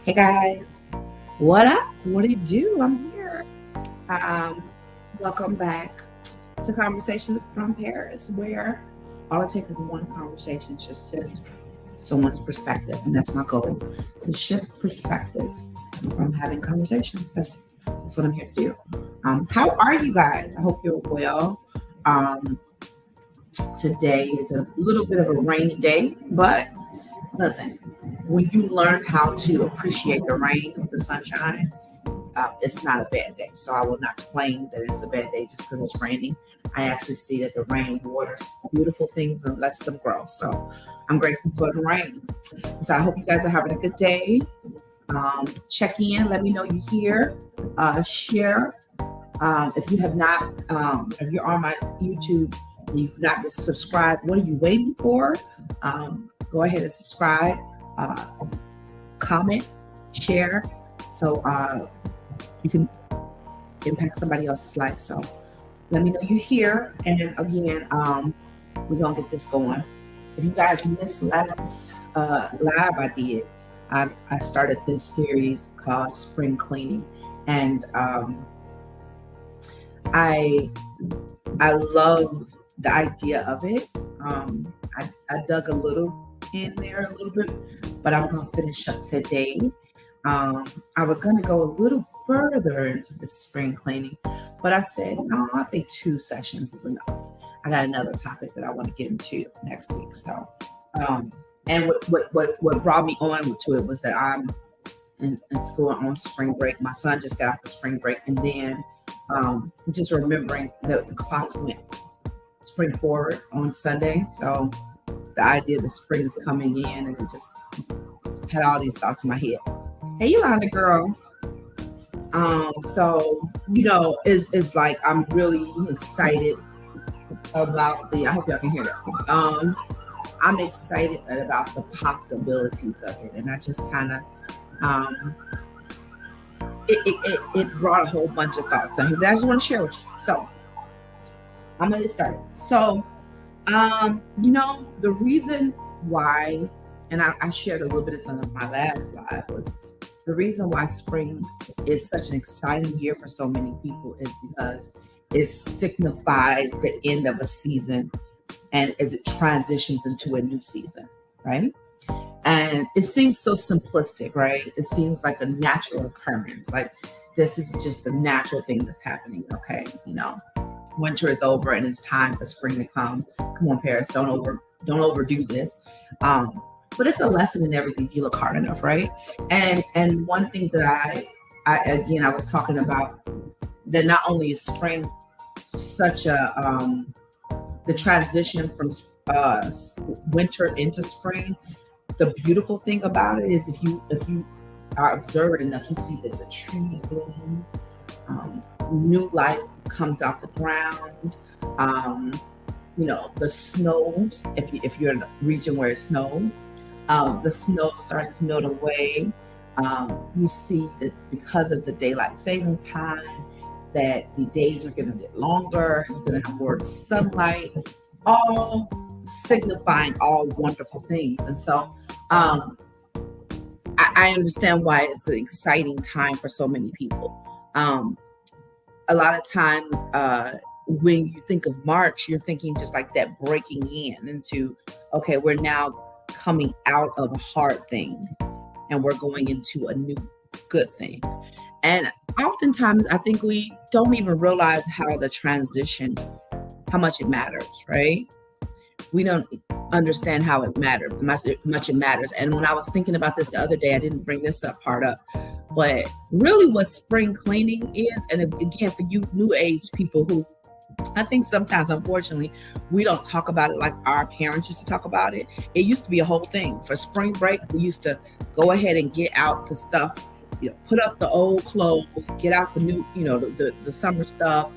Hey guys, what up? What do you do? I'm here. Um, Welcome back to Conversations from Paris, where all it takes is one conversation to shift someone's perspective, and that's my goal to shift perspectives from having conversations. That's what I'm here to do. How are you guys? I hope you're well. Um, Today is a little bit of a rainy day, but listen, when you learn how to appreciate the rain with the sunshine, it's not a bad day. So I will not claim that it's a bad day just because it's raining. I actually see that the rain waters beautiful things and lets them grow. So I'm grateful for the rain. So I hope you guys are having a good day. Check in, let me know you're here. Share. If you have not, if you're on my YouTube and you've not just subscribed, what are you waiting for? Go ahead and subscribe, comment, share, so you can impact somebody else's life. So let me know you're here. And again, we're gonna get this going. If you guys missed last live I did, I started this series called Spring Cleaning, and I love the idea of it. I dug a little in there a little bit, but I'm gonna finish up today. I was gonna go a little further into the spring cleaning, but I said no. I think 2 sessions is enough. I got another topic that I want to get into next week. So, and what brought me on to it was that I'm in school on spring break. My son just got off the spring break, and then just remembering that the clocks went spring forward on Sunday. So the idea that spring is coming in, and it just had all these thoughts in my head. Hey, Yolanda girl. So it's like I'm really excited about I hope y'all can hear that. I'm excited about the possibilities of it, and I just kind of it brought a whole bunch of thoughts on here that I just want to share with you. So I'm gonna get started. So the reason why, and I shared a little bit of some of my last live, was the reason why spring is such an exciting year for so many people is because it signifies the end of a season and as it transitions into a new season, right? And it seems so simplistic, right? It seems like a natural occurrence. Like this is just a natural thing that's happening. Okay, winter is over and it's time for spring to come. Come on, Paris, don't overdo this. But it's a lesson in everything if you look hard enough, right? And one thing that I was talking about, that not only is spring such a the transition from winter into spring, the beautiful thing about it is if you are observant enough, you see that the trees bloom, new life comes out the ground. The snows, if you're in a region where it snows, the snow starts to melt away. You see that because of the daylight savings time, that the days are going to get longer. You're going to have more sunlight, all signifying all wonderful things. And so I understand why it's an exciting time for so many people. A lot of times when you think of March, you're thinking just like that breaking in into, okay, we're now coming out of a hard thing and we're going into a new good thing. And oftentimes I think we don't even realize how the transition, how much it matters, right? We don't understand how it matters, much it matters. And when I was thinking about this the other day, I didn't bring this part up, but really what spring cleaning is, and again, for you new age people who I think sometimes, unfortunately, we don't talk about it like our parents used to talk about it. It used to be a whole thing. For spring break, we used to go ahead and get out the stuff, put up the old clothes, get out the new, the summer stuff,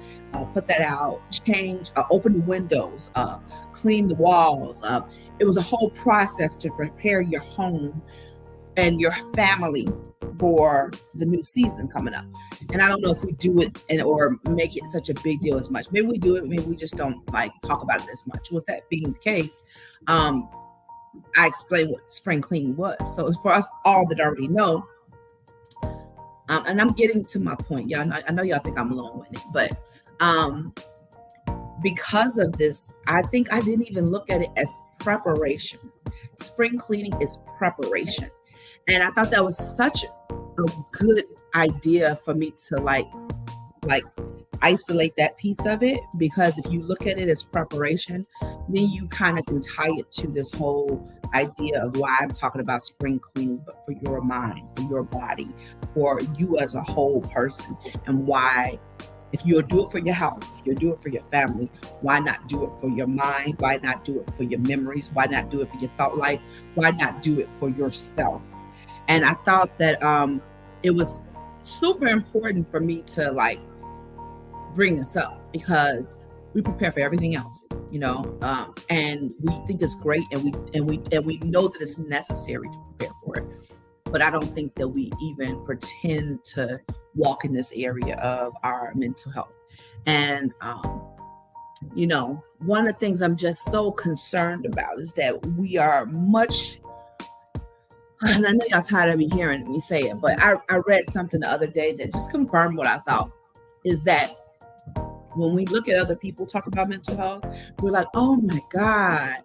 put that out, change, open the windows, clean the walls. It was a whole process to prepare your home and your family for the new season coming up. And I don't know if we do it or make it such a big deal as much. Maybe we do it, maybe we just don't talk about it as much. With that being the case, I explained what spring cleaning was. So for us all that already know, And I'm getting to my point. Y'all know, I know y'all think I'm long-winded, but because of this, I think I didn't even look at it as preparation. Spring cleaning is preparation. And I thought that was such a good idea for me to like isolate that piece of it, because if you look at it as preparation, then you kind of can tie it to this whole idea of why I'm talking about spring cleaning, but for your mind, for your body, for you as a whole person, and why if you'll do it for your house, if you'll do it for your family, why not do it for your mind? Why not do it for your memories? Why not do it for your thought life? Why not do it for yourself? And I thought that it was super important for me to like bring this up, because we prepare for everything else, and we think it's great, and we know that it's necessary to prepare for it. But I don't think that we even pretend to walk in this area of our mental health. And one of the things I'm just so concerned about is that we are much, and I know y'all tired of me hearing me say it, but I read something the other day that just confirmed what I thought, is that when we look at other people talk about mental health, we're like, oh my God,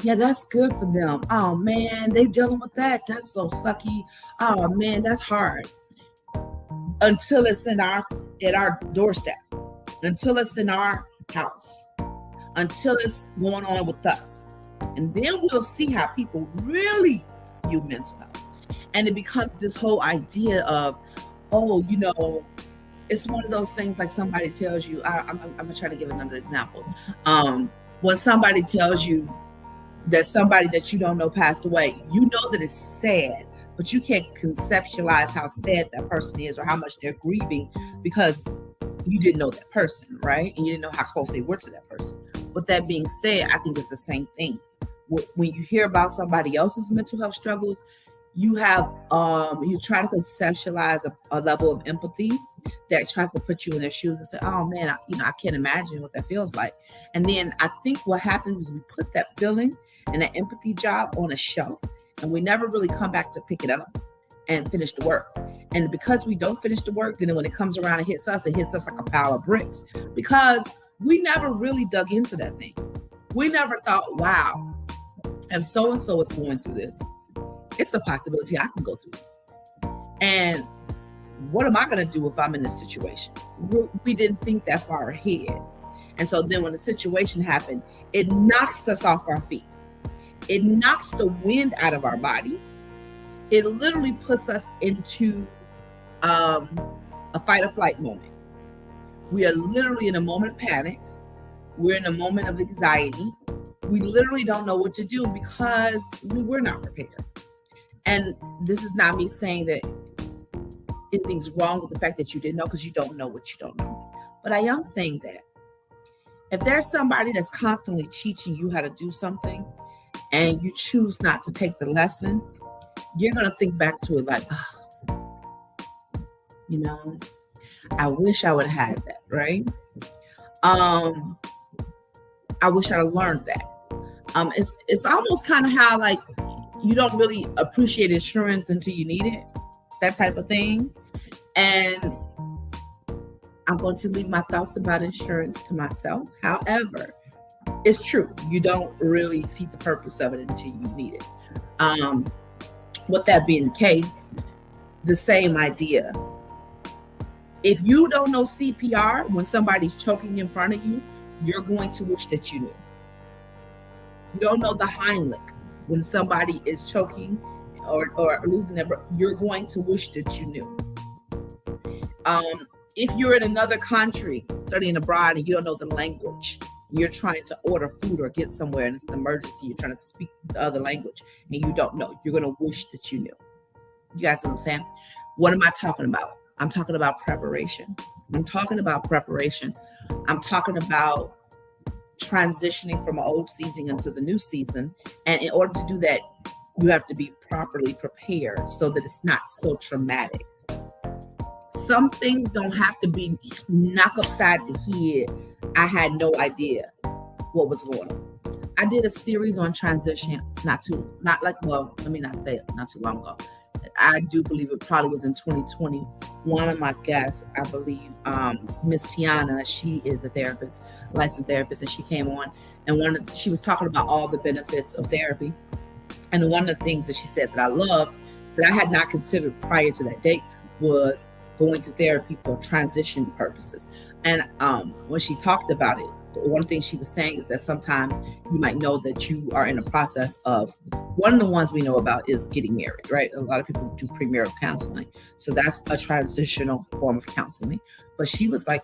yeah, that's good for them. Oh man, they dealing with that. That's so sucky. Oh man, that's hard. Until it's at our doorstep, until it's in our house, until it's going on with us. And then we'll see how people really view mental health. And it becomes this whole idea of, it's one of those things like somebody tells you, I'm gonna try to give another example. When somebody tells you that somebody that you don't know passed away, you know that it's sad, but you can't conceptualize how sad that person is or how much they're grieving, because you didn't know that person, right? And you didn't know how close they were to that person. With that being said, I think it's the same thing. When you hear about somebody else's mental health struggles, you have you try to conceptualize a level of empathy that tries to put you in their shoes and say, oh man, I can't imagine what that feels like. And then I think what happens is we put that feeling and that empathy job on a shelf, and we never really come back to pick it up and finish the work. And because we don't finish the work, then when it comes around and hits us like a pile of bricks, because we never really dug into that thing. We never thought, wow, if so-and-so is going through this, it's a possibility I can go through this. And what am I going to do if I'm in this situation? We didn't think that far ahead. And so then when the situation happened, it knocks us off our feet. It knocks the wind out of our body. It literally puts us into a fight or flight moment. We are literally in a moment of panic. We're in a moment of anxiety. We literally don't know what to do because we were not prepared. And this is not me saying that anything's wrong with the fact that you didn't know, because you don't know what you don't know. But I am saying that if there's somebody that's constantly teaching you how to do something and you choose not to take the lesson, you're going to think back to it like, I wish I would have had that, right? I wish I'd have learned that. It's almost kind of how like you don't really appreciate insurance until you need it, that type of thing. And I'm going to leave my thoughts about insurance to myself. However, it's true. You don't really see the purpose of it until you need it. With that being the case, the same idea. If you don't know CPR when somebody's choking in front of you, you're going to wish that you knew. You don't know the Heimlich when somebody is choking or losing their breath, you're going to wish that you knew. If you're in another country studying abroad and you don't know the language, you're trying to order food or get somewhere and it's an emergency, you're trying to speak the other language and you don't know, you're going to wish that you knew. You guys know what I'm saying? What am I talking about? I'm talking about preparation. I'm talking about transitioning from an old season into the new season. And in order to do that, you have to be properly prepared so that it's not so traumatic. Some things don't have to be knocked upside the head. I had no idea what was going on. I did a series on transition not too long ago. I do believe it probably was in 2020. One of my guests, I believe, Miss Tiana, she is a therapist, licensed therapist, and she came on, and she was talking about all the benefits of therapy. And one of the things that she said that I loved, that I had not considered prior to that date, was going to therapy for transition purposes. And when she talked about it, one thing she was saying is that sometimes you might know that you are in a process of, one of the ones we know about is getting married, right? A lot of people do premarital counseling. So that's a transitional form of counseling. But she was like,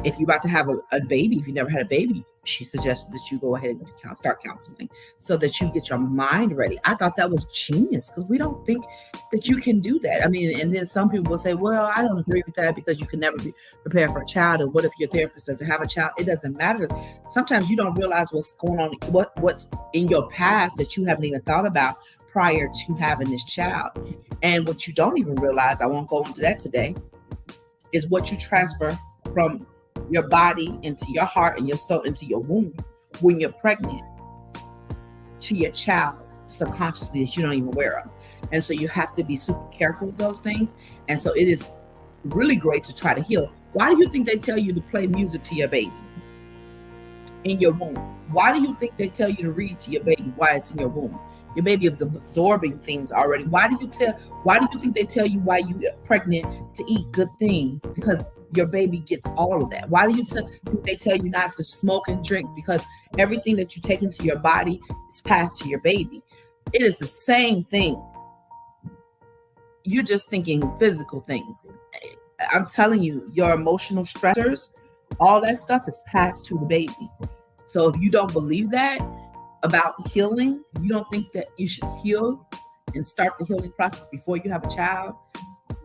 if you're about to have a baby, if you never had a baby, she suggested that you go ahead and start counseling so that you get your mind ready. I thought that was genius, because we don't think that you can do that. I mean, and then some people will say, well, I don't agree with that because you can never be prepared for a child. And what if your therapist doesn't have a child? It doesn't matter. Sometimes you don't realize what's going on, what's in your past that you haven't even thought about prior to having this child. And what you don't even realize, I won't go into that today, is what you transfer from your body into your heart and your soul into your womb when you're pregnant to your child subconsciously that you don't even aware of. And so you have to be super careful with those things. And so it is really great to try to heal. Why do you think they tell you to play music to your baby in your womb? Why do you think they tell you to read to your baby while it's in your womb? Your baby is absorbing things already. Why do you think they tell you while you're pregnant to eat good things? Because your baby gets all of that. Why do you think they tell you not to smoke and drink? Because everything that you take into your body is passed to your baby. It is the same thing. You're just thinking physical things. I'm telling you, your emotional stressors, all that stuff is passed to the baby. So if you don't believe that about healing, you don't think that you should heal and start the healing process before you have a child,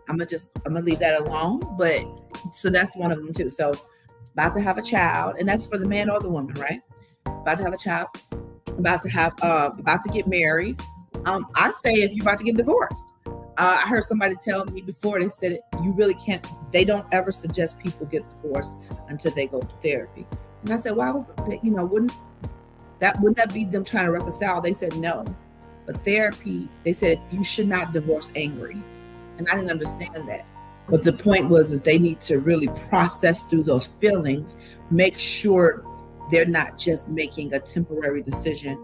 I'm gonna leave that alone. But so that's one of them too. So about to have a child, and that's for the man or the woman, right? About to have a child, about to get married. I say if you're about to get divorced. I heard somebody tell me before, they said you really can't, they don't ever suggest people get divorced until they go to therapy. And I said, why would they, wouldn't that be them trying to reconcile? They said no. But therapy, they said you should not divorce angry. And I didn't understand that. But the point is they need to really process through those feelings, make sure they're not just making a temporary decision,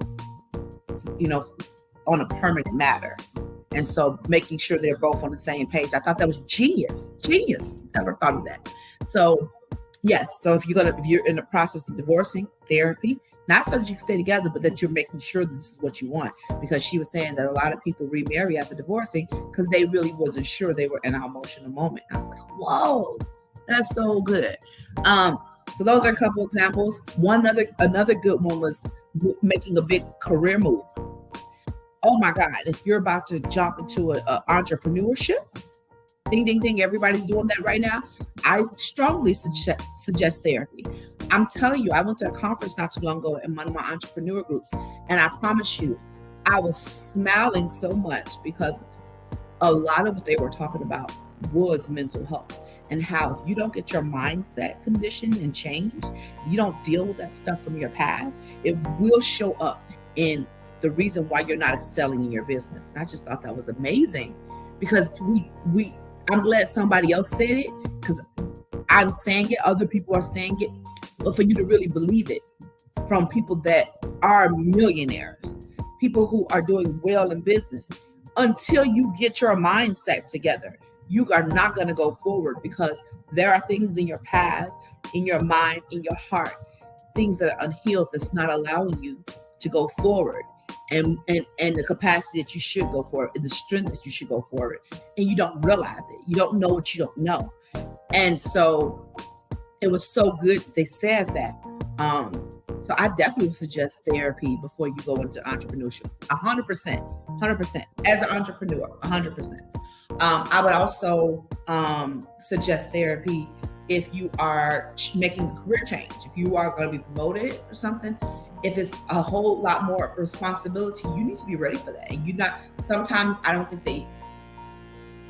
on a permanent matter. And so making sure they're both on the same page. I thought that was genius. Never thought of that. So yes. So if you're in the process of divorcing, therapy, not so that you can stay together, but that you're making sure that this is what you want. Because she was saying that a lot of people remarry after divorcing because they really wasn't sure, they were in an emotional moment. And I was like, whoa, that's so good. So those are a couple examples. Another good one was making a big career move. Oh my God, if you're about to jump into an entrepreneurship, ding, ding, ding, everybody's doing that right now. I strongly suggest therapy. I'm telling you, I went to a conference not too long ago in one of my entrepreneur groups, and I promise you, I was smiling so much because a lot of what they were talking about was mental health, and how if you don't get your mindset conditioned and changed, you don't deal with that stuff from your past, it will show up in the reason why you're not excelling in your business. And I just thought that was amazing, because I'm glad somebody else said it, because I'm saying it, other people are saying it, but for you to really believe it from people that are millionaires, people who are doing well in business, until you get your mindset together, you are not going to go forward, because there are things in your past, in your mind, in your heart, things that are unhealed that's not allowing you to go forward. And the capacity that you should go for it, and the strength that you should go for it, and you don't realize it. You don't know what you don't know. And so it was so good that they said that. So I definitely would suggest therapy before you go into entrepreneurship. 100%. As an entrepreneur, 100%. I would also suggest therapy if you are making a career change, if you are going to be promoted or something. If it's a whole lot more responsibility, you need to be ready for that. And sometimes I don't think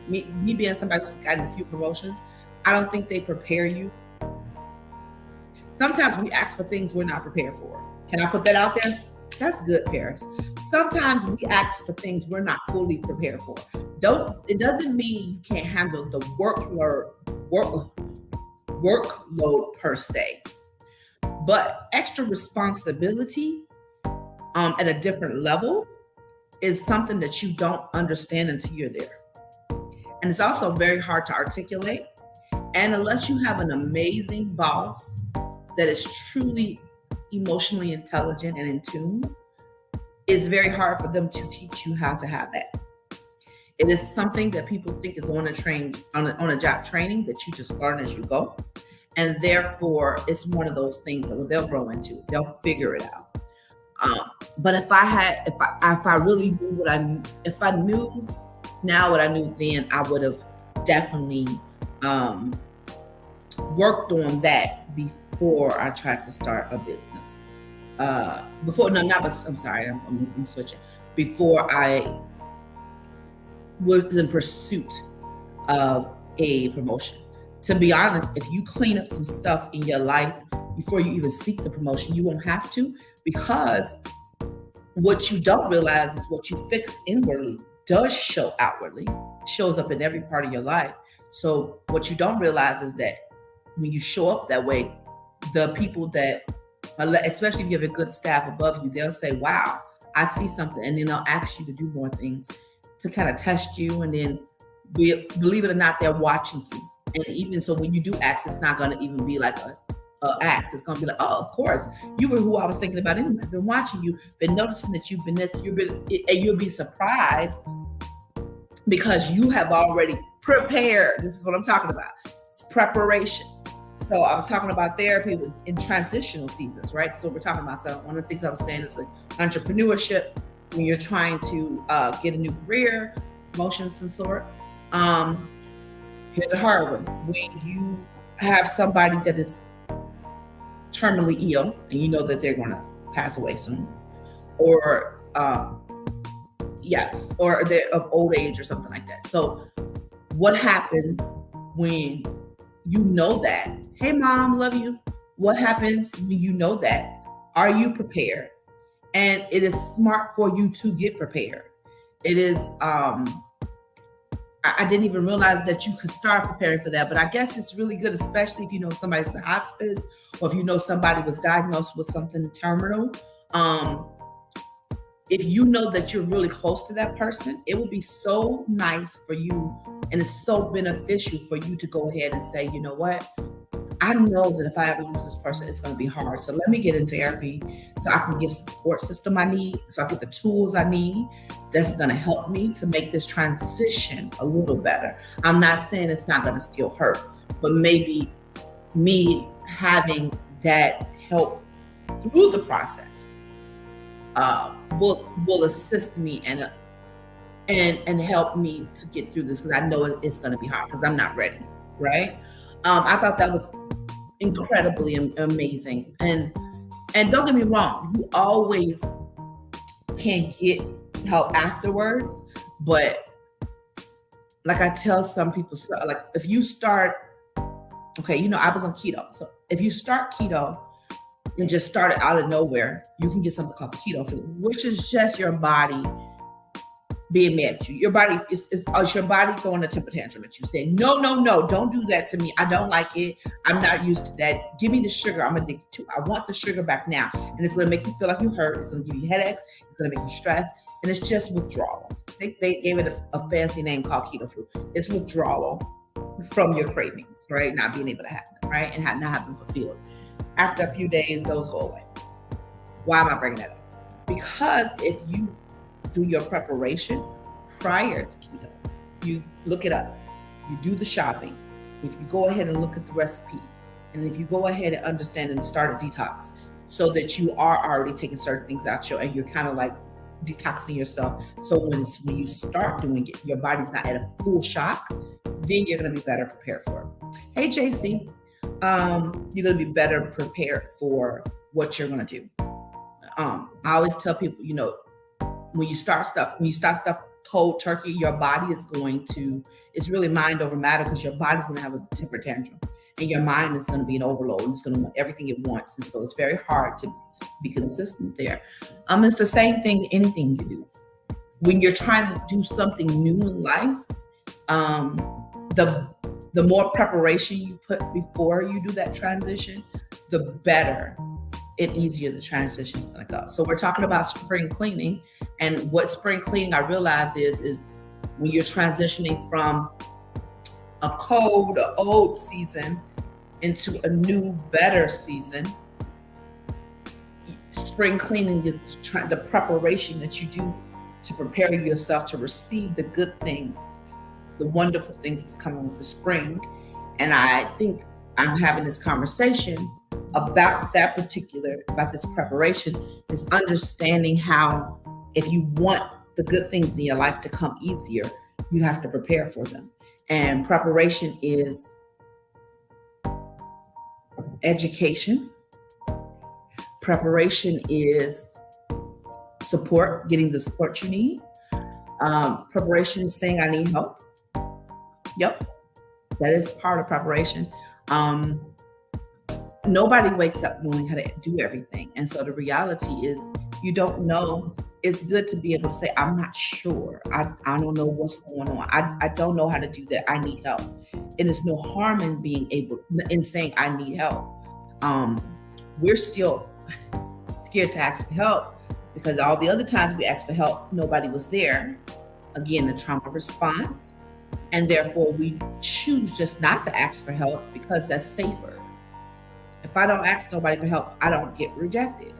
me being somebody who's gotten a few promotions, I don't think they prepare you. Sometimes we ask for things we're not prepared for. Can I put that out there? That's good, Paris. Sometimes we ask for things we're not fully prepared for. it doesn't mean you can't handle the workload per se, but extra responsibility at a different level is something that you don't understand until you're there. And it's also very hard to articulate. And unless you have an amazing boss that is truly emotionally intelligent and in tune, it's very hard for them to teach you how to have that. It is something that people think is on a job training that you just learn as you go. And therefore, it's one of those things that they'll grow into. They'll figure it out. But if I really knew if I knew now what I knew then, I would have definitely worked on that before I tried to start a business. I'm switching. Before I was in pursuit of a promotion. To be honest, if you clean up some stuff in your life before you even seek the promotion, you won't have to, because what you don't realize is what you fix inwardly does show outwardly, shows up in every part of your life. So what you don't realize is that when you show up that way, the people that, especially if you have a good staff above you, they'll say, wow, I see something. And then they'll ask you to do more things to kind of test you. And then believe it or not, they're watching you. And even so, when you do act, it's not going to even be like a act. It's going to be like, oh, of course, you were who I was thinking about anyway. I've been watching you, been noticing that you've been this, and you'll be surprised because you have already prepared. This is what I'm talking about. It's preparation. So I was talking about therapy in transitional seasons, right? So we're talking about, so one of the things I was saying is like entrepreneurship, when you're trying to get a new career, promotion of some sort. Here's a hard one. When you have somebody that is terminally ill and you know that they're going to pass away soon, or they're of old age or something like that. So what happens when you know that? Hey, mom, love you. What happens when you know that? Are you prepared? And it is smart for you to get prepared. It is, I didn't even realize that you could start preparing for that, but I guess it's really good, especially if you know somebody's in hospice or if you know somebody was diagnosed with something terminal. If you know that you're really close to that person, it would be so nice for you, and it's so beneficial for you to go ahead and say, you know what? I know that if I ever lose this person, it's going to be hard. So let me get in therapy so I can get the support system I need, so I get the tools I need that's going to help me to make this transition a little better. I'm not saying it's not going to still hurt, but maybe me having that help through the process will assist me and help me to get through this, because I know it's going to be hard because I'm not ready, right? I thought that was incredibly amazing. And don't get me wrong, you always can get help afterwards. But like I tell some people, so like if you start, I was on keto. So if you start keto and just start it out of nowhere, you can get something called keto food, which is just your body being mad at you. Your body is your body throwing a temper tantrum at you, saying, no, don't do that to me. I don't like it. I'm not used to that. Give me the sugar I'm addicted to. I want the sugar back now. And it's going to make you feel like you hurt. It's going to give you headaches. It's going to make you stressed. And it's just withdrawal. They gave it a fancy name called keto food. It's withdrawal from your cravings, right? Not being able to have them, right? And not having fulfilled. After a few days, those go away. Why am I bringing that up? Because if you do your preparation prior to keto, you look it up, you do the shopping, if you go ahead and look at the recipes, and if you go ahead and understand and start a detox so that you are already taking certain things out and you're kind of like detoxing yourself. So when you start doing it, your body's not at a full shock, then you're going to be better prepared for it. Hey, JC, you're going to be better prepared for what you're going to do. I always tell people, when you stop stuff cold turkey, your body is it's really mind over matter, because your body's going to have a temper tantrum and your mind is going to be an overload and it's going to want everything it wants. And so it's very hard to be consistent there. It's the same thing, anything you do. when you're trying to do something new in life, um, the more preparation you put before you do that transition, the better and easier the transition is going to go. So we're talking about spring cleaning, and what spring cleaning I realize is when you're transitioning from a cold or old season into a new, better season. Spring cleaning is the preparation that you do to prepare yourself to receive the good things, the wonderful things that's coming with the spring. And I think I'm having this conversation about about this preparation, is understanding how, if you want the good things in your life to come easier, you have to prepare for them. And preparation is education. Preparation is support, getting the support you need. Preparation is saying I need help. Yep, that is part of preparation. Nobody wakes up knowing how to do everything. And so the reality is, you don't know. It's good to be able to say, I'm not sure. I don't know what's going on. I don't know how to do that. I need help. And there's no harm in being able, in saying I need help. We're still scared to ask for help because all the other times we asked for help, nobody was there. Again, the trauma response. And therefore we choose just not to ask for help because that's safer. If I don't ask nobody for help, I don't get rejected.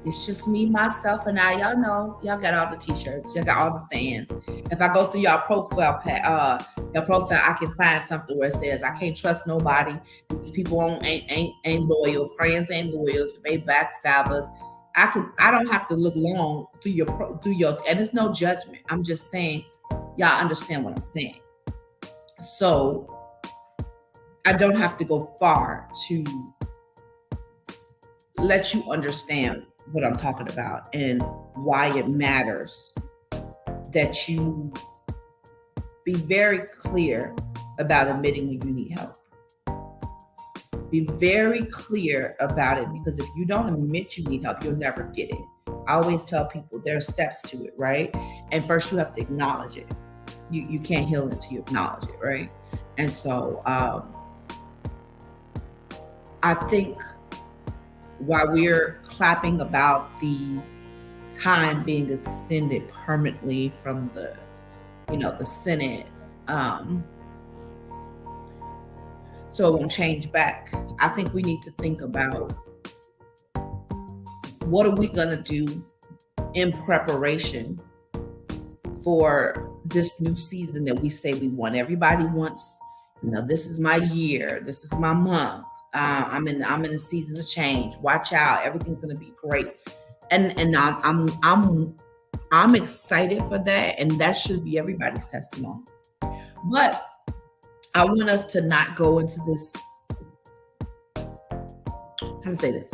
It's just me, myself, and I. Y'all know, y'all got all the t-shirts, y'all got all the sayings. If I go through your profile, I can find something where it says, I can't trust nobody. These people ain't loyal. Friends ain't loyal. They backstabbers. I don't have to look long through your, and it's no judgment. I'm just saying, y'all understand what I'm saying. So I don't have to go far to let you understand what I'm talking about and why it matters that you be very clear about admitting when you need help. Be very clear about it, because if you don't admit you need help, you'll never get it. I always tell people there are steps to it, right? And first you have to acknowledge it. You can't heal until you acknowledge it, right? And so I think while we're clapping about the time being extended permanently from the Senate, so it won't change back, I think we need to think about what are we going to do in preparation for this new season that we say we want. Everybody wants, this is my year, this is my month. I'm in a season of change. Watch out, everything's gonna be great, and I'm excited for that, and that should be everybody's testimony. But I want us to not go into this. How to say this?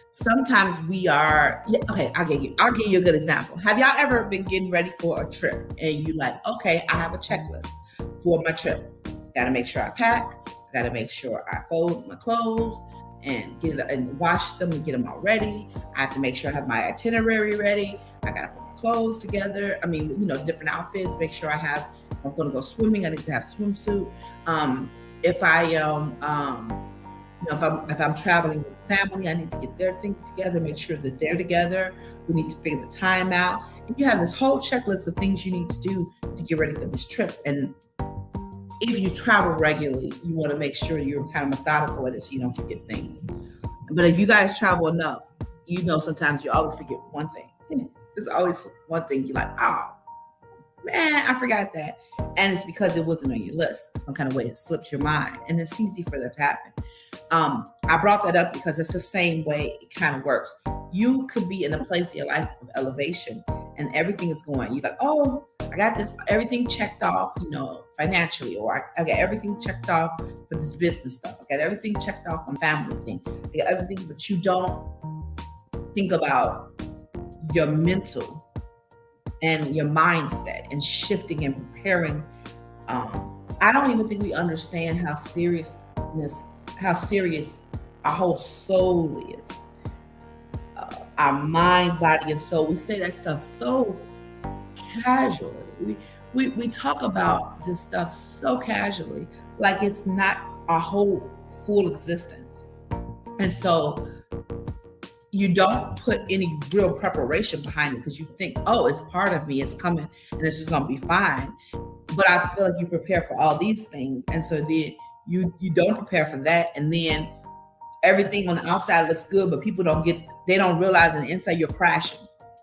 Sometimes we are. Okay, I'll give you a good example. Have y'all ever been getting ready for a trip and you like, okay, I have a checklist for my trip. Got to make sure I pack. I got to make sure I fold my clothes and wash them and get them all ready. I have to make sure I have my itinerary ready. I got to put my clothes together. I mean, different outfits. Make sure I have. If I'm going to go swimming, I need to have a swimsuit. If I'm traveling with family, I need to get their things together. Make sure that they're together. We need to figure the time out. And you have this whole checklist of things you need to do to get ready for this trip. And if you travel regularly, you want to make sure you're kind of methodical with it so you don't forget things. But if you guys travel enough, sometimes you always forget one thing. There's always one thing you're like, oh, man, I forgot that. And it's because it wasn't on your list. Some kind of way it slips your mind. And it's easy for that to happen. I brought that up because it's the same way it kind of works. You could be in a place in your life of elevation and everything is going. You're like, oh, I got this, everything checked off, financially, or I got everything checked off for this business stuff. I got everything checked off on family thing. I got everything, but you don't think about your mental and your mindset and shifting and preparing. I don't even think we understand how serious our whole soul is. Our mind, body, and soul. We say that stuff so casually. We talk about this stuff so casually, like it's not our whole full existence. And so you don't put any real preparation behind it because you think, oh, it's part of me, it's coming, and it's just gonna be fine. But I feel like you prepare for all these things, and so then you don't prepare for that, and then everything on the outside looks good, but people they don't realize on the inside you're crashing.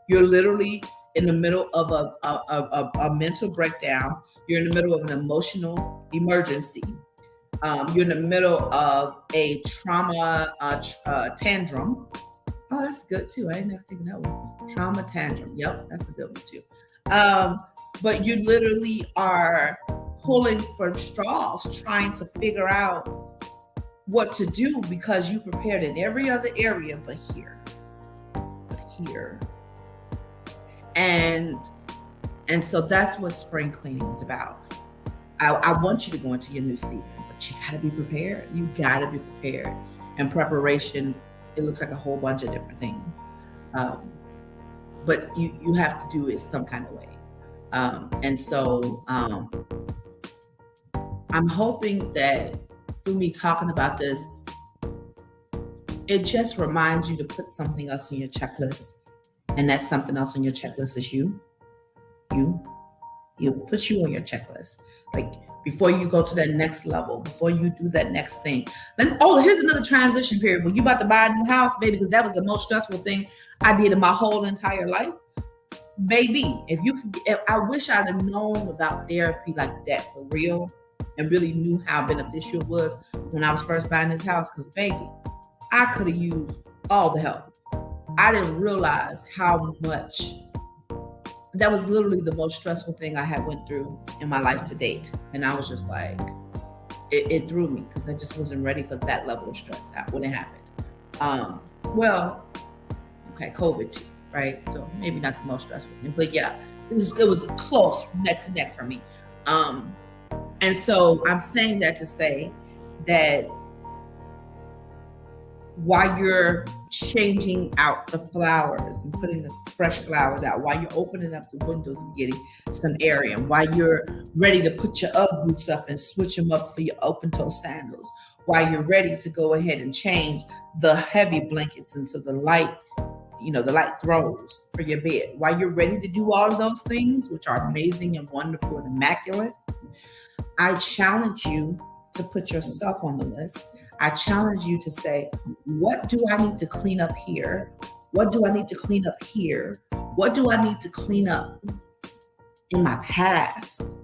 You're literally in the middle of a mental breakdown. You're in the middle of an emotional emergency. You're in the middle of a trauma tantrum. Oh, that's good too. I didn't ever think of that one. Trauma tantrum. Yep, that's a good one too. But you literally are pulling for straws, trying to figure out what to do because you prepared in every other area but here. And so that's what spring cleaning is about. I want you to go into your new season, but you gotta be prepared. You gotta be prepared. And preparation, it looks like a whole bunch of different things. But you have to do it some kind of way. And so I'm hoping that through me talking about this, it just reminds you to put something else in your checklist. And that something else on your checklist is you. You put you on your checklist. Like before you go to that next level, before you do that next thing. Then, here's another transition period. When you about to buy a new house, baby, because that was the most stressful thing I did in my whole entire life. Baby, I wish I'd have known about therapy like that for real and really knew how beneficial it was when I was first buying this house. Because baby, I could have used all the help. I didn't realize how much that was literally the most stressful thing I had went through in my life to date. And I was just like, it threw me because I just wasn't ready for that level of stress when it happened. COVID too, right? So maybe not the most stressful thing, but yeah, it was close neck to neck for me. And so I'm saying that to say that while you're changing out the flowers and putting the fresh flowers out, while you're opening up the windows and getting some air in, while you're ready to put your UGG boots up and switch them up for your open-toe sandals, while you're ready to go ahead and change the heavy blankets into the light throws for your bed, while you're ready to do all of those things, which are amazing and wonderful and immaculate, I challenge you to put yourself on the list. I challenge you to say, what do I need to clean up here? What do I need to clean up here? What do I need to clean up in my past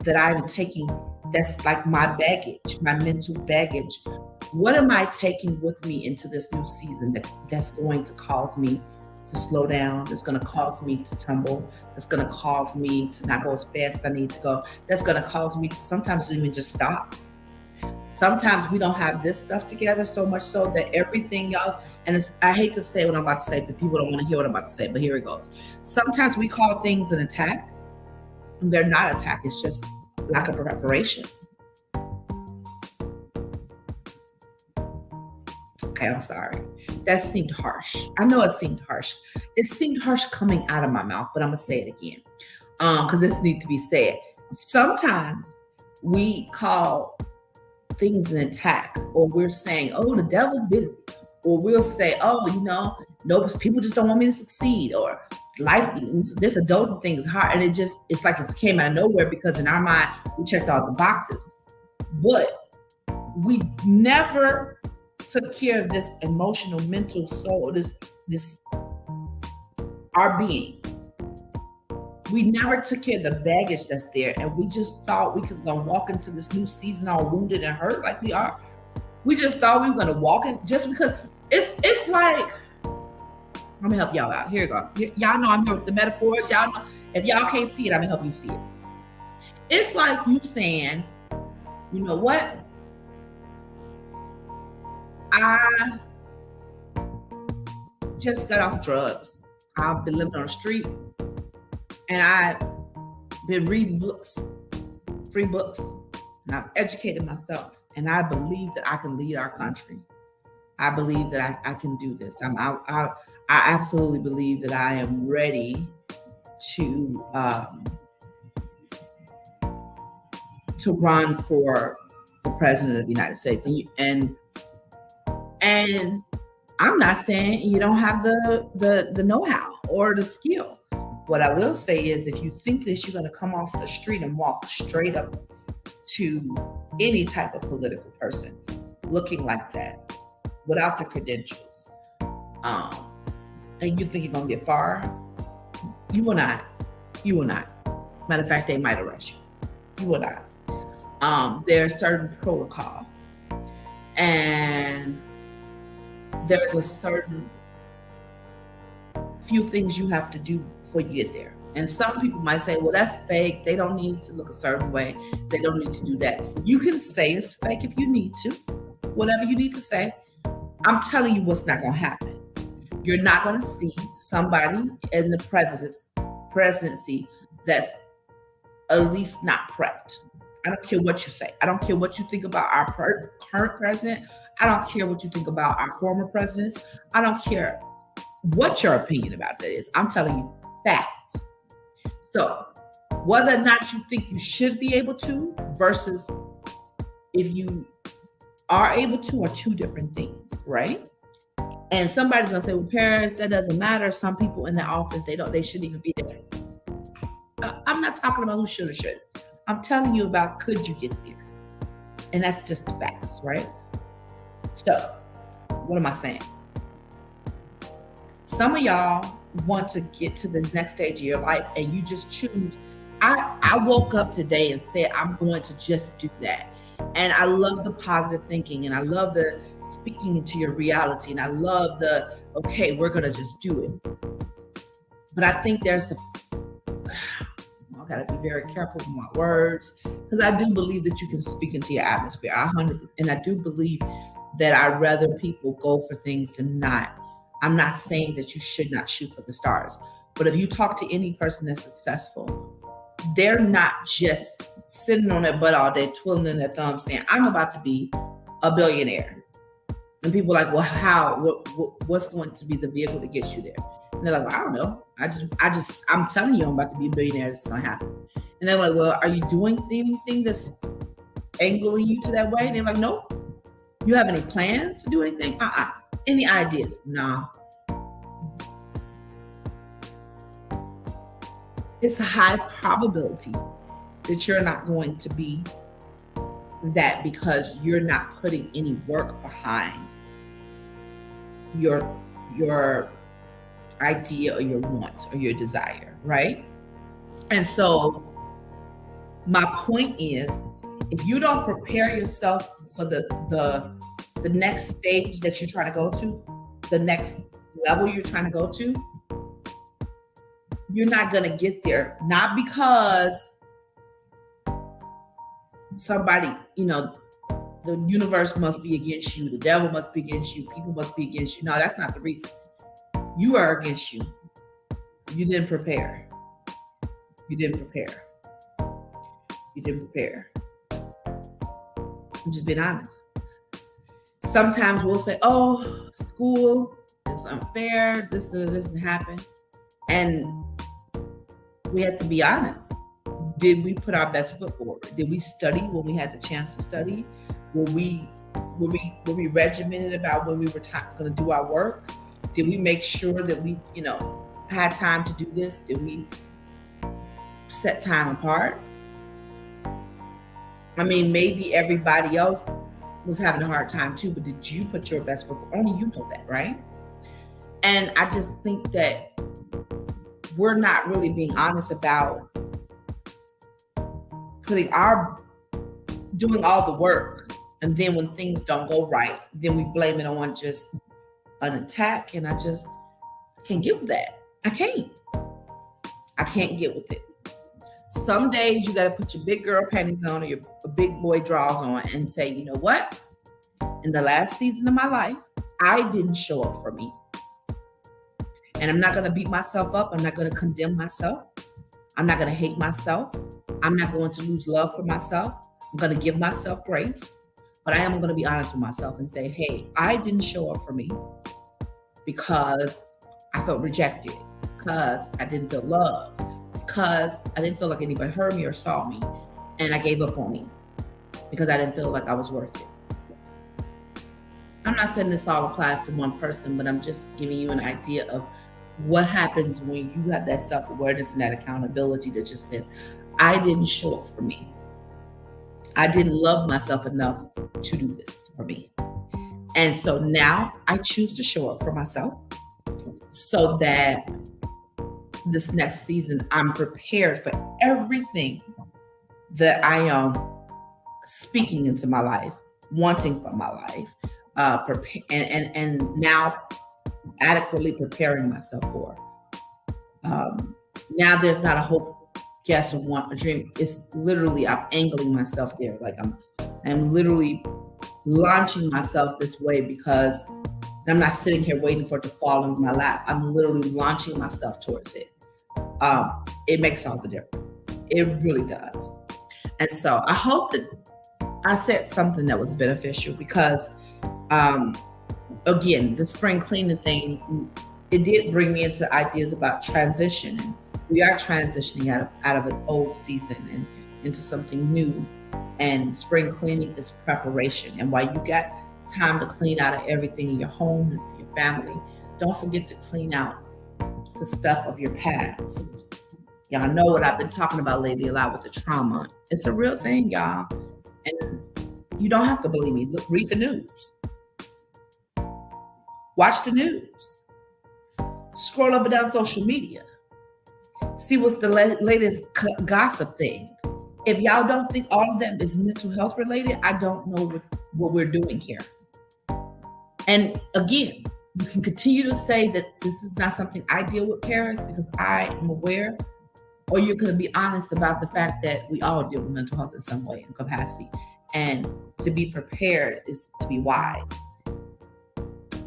that I'm taking that's like my baggage, my mental baggage? What am I taking with me into this new season that's going to cause me to slow down, that's going to cause me to tumble, that's going to cause me to not go as fast as I need to go, that's going to cause me to sometimes even just stop. Sometimes we don't have this stuff together so much so that everything else, and I hate to say what I'm about to say, but people don't want to hear what I'm about to say, but here it goes. Sometimes we call things an attack, and they're not attack, it's just lack of preparation. Okay, I'm sorry. That seemed harsh. I know it seemed harsh. It seemed harsh coming out of my mouth, but I'm gonna say it again because this needs to be said. Sometimes we call things an attack, or we're saying, oh, the devil busy, or we'll say, oh, no, people just don't want me to succeed, or life, this adult thing is hard, and it's like it came out of nowhere because in our mind we checked all the boxes, but we never took care of this emotional, mental soul, this our being. We never took care of the baggage that's there, and we just thought we was gonna walk into this new season all wounded and hurt like we are. We just thought we were gonna walk in just because it's like, I'm gonna help y'all out. Here you go. Y'all know I'm here with the metaphors. Y'all know if y'all can't see it, I'm gonna help you see it. It's like you saying, you know what? I just got off drugs. I've been living on the street. And I've been reading books, free books, and I've educated myself. And I believe that I can lead our country. I believe that I can do this. I absolutely believe that I am ready to run for the president of the United States, and I'm not saying you don't have the know-how or the skill. What I will say is, if you think that you're going to come off the street and walk straight up to any type of political person looking like that without the credentials, and you think you're going to get far, you will not. You will not. Matter of fact, they might arrest you. You will not. There's certain protocol, and there's a certain few things you have to do before you get there. And some people might say, well, that's fake. They don't need to look a certain way. They don't need to do that. You can say it's fake if you need to, whatever you need to say. I'm telling you what's not going to happen. You're not going to see somebody in the presidency that's at least not prepped. I don't care what you say. I don't care what you think about our current president. I don't care what you think about our former presidents. I don't care what your opinion about that is. I'm telling you facts. So whether or not you think you should be able to versus if you are able to are two different things, right? And somebody's gonna say, well, Paris, that doesn't matter. Some people in the office, they shouldn't even be there. I'm not talking about who should or shouldn't. I'm telling you about could you get there? And that's just the facts, right? So what am I saying? Some of y'all want to get to the next stage of your life and you just choose. I woke up today and said, I'm going to just do that. And I love the positive thinking, and I love the speaking into your reality, and I love the, okay, we're going to just do it. But I think there's I got to be very careful with my words, because I do believe that you can speak into your atmosphere. And I do believe that I'd rather people go for things than not. I'm not saying that you should not shoot for the stars, but if you talk to any person that's successful, they're not just sitting on their butt all day, twiddling their thumbs saying, I'm about to be a billionaire. And people are like, well, how, what's going to be the vehicle to get you there? And they're like, well, I don't know. I'm telling you, I'm about to be a billionaire. It's going to happen. And they're like, well, are you doing anything that's angling you to that way? And they're like, nope. You have any plans to do anything? Any ideas? Nah. It's a high probability that you're not going to be that, because you're not putting any work behind your idea or your want or your desire, right? And so my point is, if you don't prepare yourself for the next stage that you're trying to go to, the next level you're trying to go to, you're not going to get there. Not because somebody, the universe must be against you, the devil must be against you, people must be against you. No, that's not the reason. You are against you. You didn't prepare. You didn't prepare. You didn't prepare. I'm just being honest. Sometimes we'll say, oh, school is unfair, this doesn't happen. And we have to be honest. Did we put our best foot forward? Did we study when we had the chance to study? Were we regimented about when we were going to do our work? Did we make sure that we, had time to do this? Did we set time apart? I mean, maybe everybody else was having a hard time too, but did you put your best foot forward? Only you know that, right? And I just think that we're not really being honest about doing all the work. And then when things don't go right, then we blame it on just an attack. And I can't get with that. I can't get with it. Some days you got to put your big girl panties on or your big boy drawers on and say, you know what? In the last season of my life, I didn't show up for me. And I'm not going to beat myself up. I'm not going to condemn myself. I'm not going to hate myself. I'm not going to lose love for myself. I'm going to give myself grace. But I am going to be honest with myself and say, hey, I didn't show up for me because I felt rejected, because I didn't feel loved, because I didn't feel like anybody heard me or saw me. And I gave up on me because I didn't feel like I was worth it. I'm not saying this all applies to one person, but I'm just giving you an idea of what happens when you have that self-awareness and that accountability that just says, I didn't show up for me. I didn't love myself enough to do this for me. And so now I choose to show up for myself so that this next season I'm prepared for everything that I am speaking into my life, wanting from my life, and now adequately preparing myself for. Now there's not a hope, guess, or want, a dream. It's literally I'm angling myself there. Like I'm literally launching myself this way because I'm not sitting here waiting for it to fall into my lap. I'm literally launching myself towards it. It makes all the difference. It really does. And so I hope that I said something that was beneficial because, again, the spring cleaning thing, it did bring me into ideas about transition. We are transitioning out of an old season and into something new. And spring cleaning is preparation. And while you got time to clean out of everything in your home and for your family, don't forget to clean out the stuff of your past. Y'all know what I've been talking about lately a lot with the trauma. It's a real thing, y'all. And you don't have to believe me. Look, read the news. Watch the news. Scroll up and down social media. See what's the latest gossip thing. If y'all don't think all of them is mental health related, I don't know what we're doing here. And again, you can continue to say that this is not something I deal with, Paris, because I am aware, or you're going to be honest about the fact that we all deal with mental health in some way and capacity. And to be prepared is to be wise.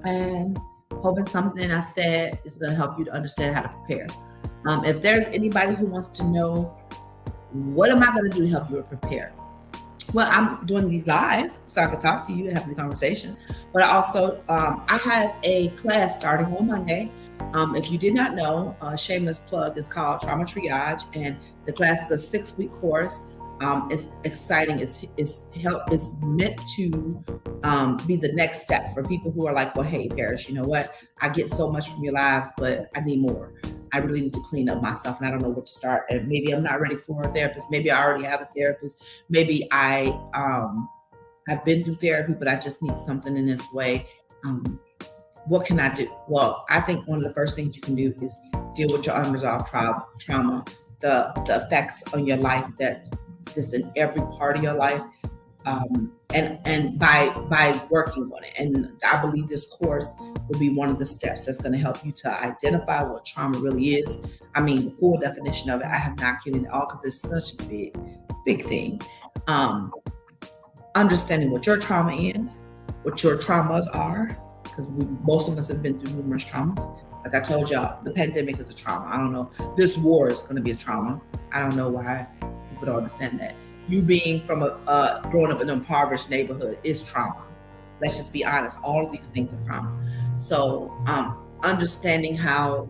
And hoping something I said is going to help you to understand how to prepare. If there's anybody who wants to know, what am I going to do to help you prepare? Well, I'm doing these lives so I can talk to you and have the conversation. But also, I have a class starting on Monday. If you did not know, shameless plug, is called Trauma Triage, and the class is a 6-week course. It's exciting. It's meant to be the next step for people who are like, well, hey, Paris, you know what? I get so much from your lives, but I need more. I really need to clean up myself, and I don't know what to start. And maybe I'm not ready for a therapist. Maybe I already have a therapist. Maybe I've been through therapy, but I just need something in this way. What can I do? Well, I think one of the first things you can do is deal with your unresolved trauma, the effects on your life that is in every part of your life, and by working on it. And I believe this course will be one of the steps that's going to help you to identify what trauma really is. I mean, the full definition of it, I have not given it all because it's such a big thing. Understanding what your trauma is, what your traumas are, because most of us have been through numerous traumas. Like I told y'all, the pandemic is a trauma. I don't know. This war is going to be a trauma. I don't know why people don't understand that. You being from growing up in an impoverished neighborhood is trauma. Let's just be honest. All of these things are trauma. So understanding how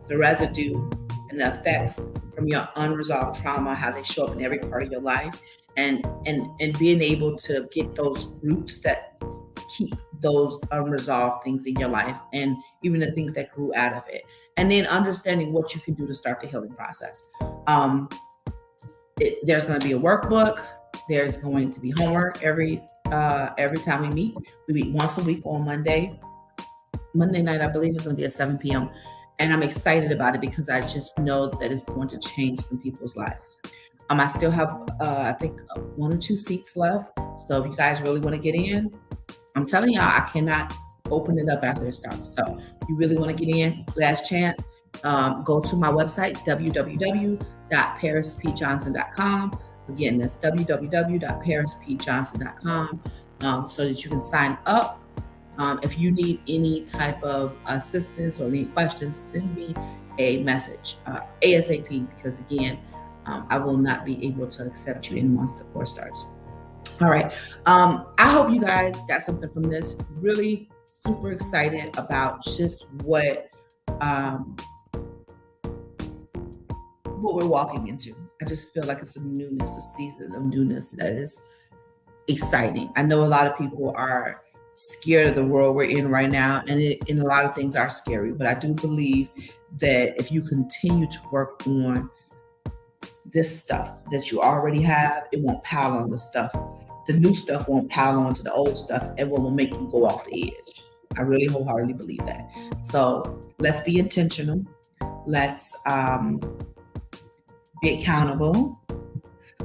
the residue and the effects from your unresolved trauma, how they show up in every part of your life, and being able to get those roots that keep those unresolved things in your life, and even the things that grew out of it, and then understanding what you can do to start the healing process. There's going to be a workbook. There's going to be homework every time we meet. We meet once a week on Monday night. I believe it's going to be at 7 p.m. And I'm excited about it because I just know that it's going to change some people's lives. I still have, I think, 1 or 2 seats left. So if you guys really want to get in, I'm telling y'all, I cannot open it up after it starts. So if you really want to get in, last chance, go to my website, www.parispjohnson.com. Again, that's www.parispjohnson.com, so that you can sign up. If you need any type of assistance or any questions, send me a message ASAP, because again, I will not be able to accept you in once the course starts. All right. I hope you guys got something from this. Really super excited about just what what we're walking into. I just feel like it's a newness, a season of newness that is exciting. I know a lot of people are scared of the world we're in right now, and a lot of things are scary, but I do believe that if you continue to work on this stuff that you already have, it won't pile on the stuff. The new stuff won't pile on to the old stuff, and what will make you go off the edge. I really wholeheartedly believe that. So let's be intentional. Let's be accountable.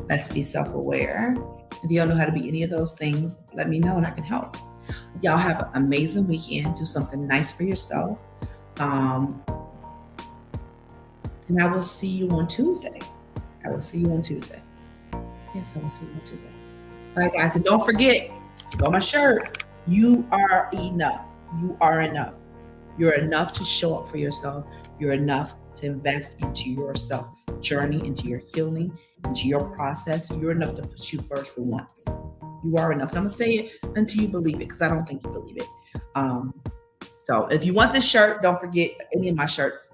Let's be self-aware. If you don't know how to be any of those things, let me know and I can help. Y'all have an amazing weekend. Do something nice for yourself. And I will see you on Tuesday. Yes, I will see you on Tuesday. All right, guys. And don't forget, on my shirt, you are enough. You are enough. You're enough to show up for yourself. You're enough to invest into yourself journey, into your healing, into your process. You're enough to put you first for once. You are enough. And I'm going to say it until you believe it, because I don't think you believe it. So if you want this shirt, don't forget any of my shirts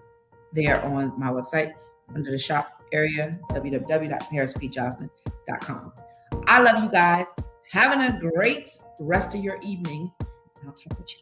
there on my website under the shop area, www.parispjohnson.com. I love you guys. Having a great rest of your evening. I'll talk with you.